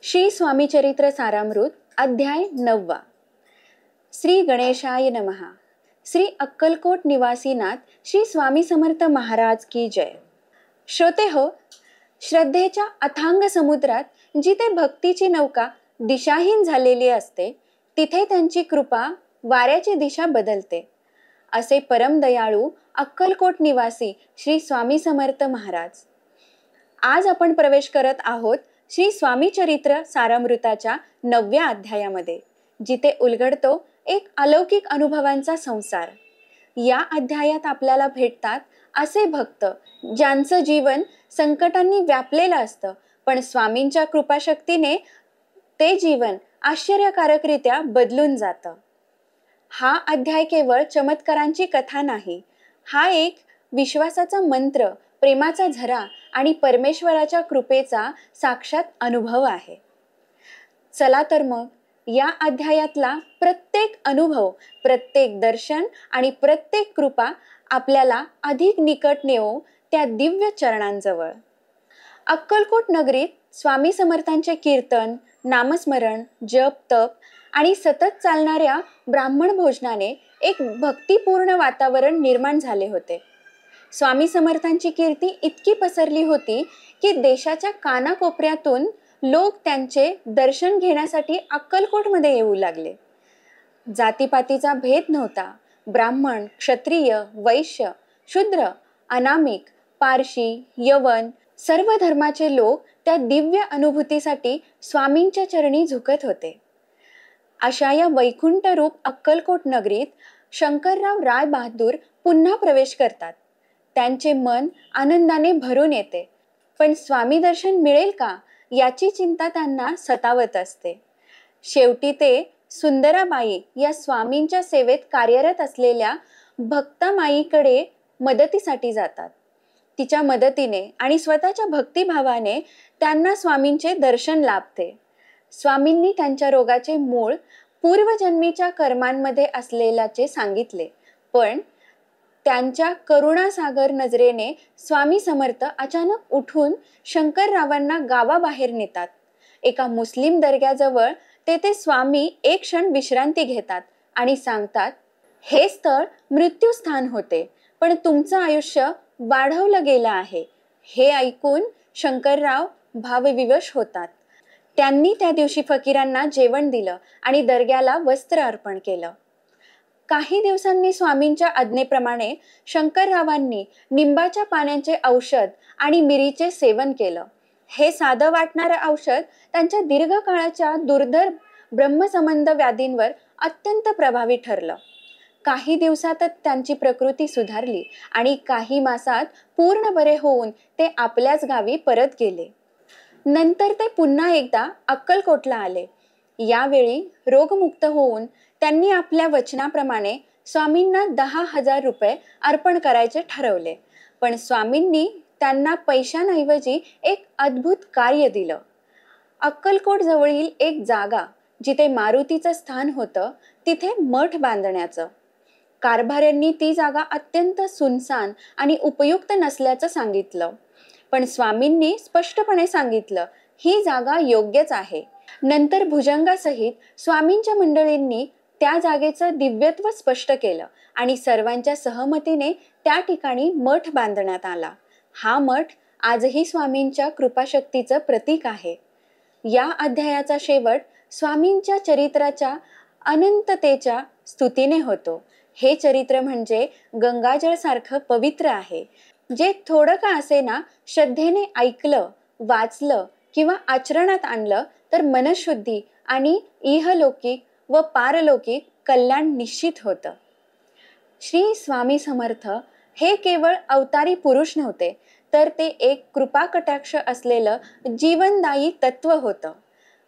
श्री स्वामी चरित्र सारामृत अध्याय 9। श्री गणेशाय नमः। श्री अक्कलकोट निवासीनाथ श्री स्वामी समर्थ महाराज की जय। श्रोते हो, श्रद्धेच्या अथांग समुद्रात जिथे भक्तीची नौका दिशाहीन झालेली असते, तिथे त्यांची कृपा वाऱ्याची दिशा बदलते। असे परम दयाळू अक्कलकोट निवासी श्री स्वामी समर्थ महाराज। आज आपण प्रवेश करत आहोत श्री स्वामी चरित्र सारामृताच्या 9व्या अध्यायामध्ये, जिथे उलगडतो एक अलौकिक अनुभवांचा संसार। या अध्यायात आपल्याला भेटतात असे भक्त ज्यांचं जीवन संकटांनी व्यापलेलं असतं, पण स्वामींच्या कृपाशक्तीने ते जीवन आश्चर्यकारकरित्या बदलून जातं। हा अध्याय केवळ चमत्कारांची कथा नाही, हा एक विश्वासाचा मंत्र, प्रेमाचा झरा आणि परमेश्वराच्या कृपेचा साक्षात अनुभव आहे। चला तर मग या अध्यायातला प्रत्येक अनुभव, प्रत्येक दर्शन आणि प्रत्येक कृपा आपल्याला अधिक निकट नेवो त्या दिव्य चरणांजवळ। अक्कलकोट नगरीत स्वामी समर्थांचे कीर्तन, नामस्मरण, जप, तप आणि सतत चालणाऱ्या ब्राह्मण भोजनाने एक भक्तिपूर्ण वातावरण निर्माण झाले होते। स्वामी समर्थांची कीर्ती इतकी पसरली होती की देशाच्या कानाकोपऱ्यातून लोक त्यांचे दर्शन घेण्यासाठी अक्कलकोटमध्ये येऊ लागले। जातीपातीचा भेद नव्हता। ब्राह्मण, क्षत्रिय, वैश्य, शूद्र, अनामिक, पारशी, यवन सर्व धर्माचे लोक त्या दिव्य अनुभूतीसाठी स्वामींच्या चरणी झुकत होते। अशा या वैकुंठ रूप अक्कलकोट नगरीत शंकरराव राय बहादूर पुन्हा प्रवेश करतात। त्यांचे मन आनंदाने भरून येते, पण स्वामी दर्शन मिळेल का याची चिंता त्यांना सतावत असते। शेवटी ते सुंदराबाई या स्वामींच्या सेवेत कार्यरत असलेल्या भक्तामाईकडे मदतीसाठी जातात। तिच्या मदतीने आणि स्वतःच्या भक्तिभावाने त्यांना स्वामींचे दर्शन लाभते। स्वामींनी त्यांच्या रोगाचे मूळ पूर्वजन्मीच्या कर्मांमध्ये असलेल्याचे सांगितले, पण त्यांच्या करुणासागर नजरेने स्वामी समर्थ अचानक उठून शंकररावांना गावाबाहेर नेतात। एका मुस्लिम दर्ग्याजवळ तेथे स्वामी एक क्षण विश्रांती घेतात आणि सांगतात, हे स्थळ मृत्यूस्थान होते, पण तुमचं आयुष्य वाढवलं गेलं आहे। हे ऐकून शंकरराव भावविवश होतात। त्यांनी त्या दिवशी फकीरांना जेवण दिलं आणि दर्ग्याला वस्त्र अर्पण केलं। काही दिवसांनी स्वामींच्या आज्ञेप्रमाणे शंकररावांनी निंबाच्या पाण्याचे औषध आणि मिरीचे सेवन केलं। हे साधं वाटणारं औषध त्यांच्या दीर्घकाळाच्या दुर्धर ब्रह्मसंबंध व्याधींवर अत्यंत प्रभावी ठरलं। काही दिवसातच त्यांची प्रकृती सुधारली आणि काही मासात पूर्ण बरे होऊन ते आपल्याच गावी परत गेले। नंतर ते पुन्हा एकदा अक्कलकोटला आले। यावेळी रोगमुक्त होऊन त्यांनी आपल्या वचनाप्रमाणे स्वामींना 10,000 रुपये अर्पण करायचे ठरवले, पण स्वामींनी त्यांना पैशांऐवजी एक अद्भुत कार्य दिलं। अक्कलकोट जवळील एक जागा जिथे मारुतीचं स्थान होतं, तिथे मठ बांधण्याचं। कारभाऱ्यांनी ती जागा अत्यंत सुनसान आणि उपयुक्त नसल्याचं सांगितलं, पण स्वामींनी स्पष्टपणे सांगितलं, ही जागा योग्यच आहे। नंतर भुजंगासहित स्वामींच्या मंडळींनी त्या जागेचं दिव्यत्व स्पष्ट केलं आणि सर्वांच्या सहमतीने त्या ठिकाणी मठ बांधण्यात आला। हा मठ आजही स्वामींच्या कृपाशक्तीचं प्रतीक आहे। या अध्यायाचा शेवट स्वामींच्या चरित्राच्या अनंततेच्या स्तुतीने होतो। हे चरित्र म्हणजे गंगाजळ सारखं पवित्र आहे, जे थोडं का असेना श्रद्धेने ऐकलं, वाचलं किंवा आचरणात आणलं तर मनशुद्धी आणि इहलौकिक व पारलौकिक कल्याण निश्चित होतं। श्री स्वामी समर्थ हे केवळ अवतारी पुरुष नव्हते, तर ते एक कृपा कटाक्ष असलेलं जीवनदायी तत्व होतं।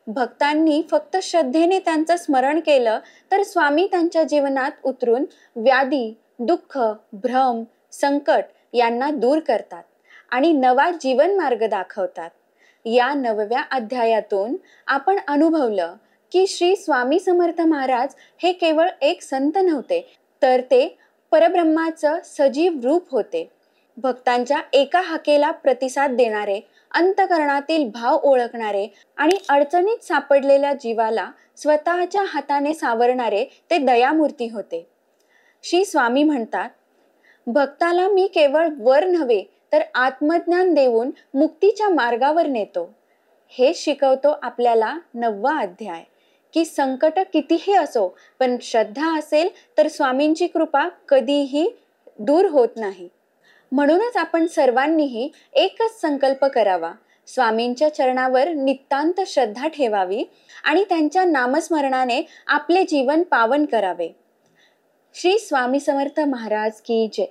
भक्तांनी फक्त श्रद्धेने त्यांचं स्मरण केलं तर स्वामी त्यांच्या जीवनात उतरून व्याधी, दुःख, भ्रम, संकट यांना दूर करतात आणि नवा जीवन मार्ग दाखवतात। या 9व्या अध्यायातून आपण अनुभवलं की श्री स्वामी समर्थ महाराज हे केवळ एक संत नव्हते, तर ते परब्रह्माचं सजीव रूप होते। भक्तांच्या एका हाकेला प्रतिसाद देणारे, अंतकरणातील भाव ओळखणारे आणि अडचणीत सापडलेल्या जीवाला स्वतःच्या हाताने सावरणारे ते दयामूर्ती होते. श्री स्वामी म्हणतात, भक्ताला मी केवळ वर नव्हे तर आत्मज्ञान देऊन मुक्तीच्या मार्गावर नेतो. हे शिकवतो आपल्याला 9वा अध्याय, की संकट कितीही असो पण श्रद्धा असेल तर स्वामींची कृपा कधीही दूर होत नाही. म्हणूनच आपण सर्वांनीही एकच संकल्प करावा, स्वामींच्या चरणावर नितांत श्रद्धा ठेवावी आणि त्यांच्या नामस्मरणाने आपले जीवन पावन करावे. श्री स्वामी समर्थ महाराज की जय.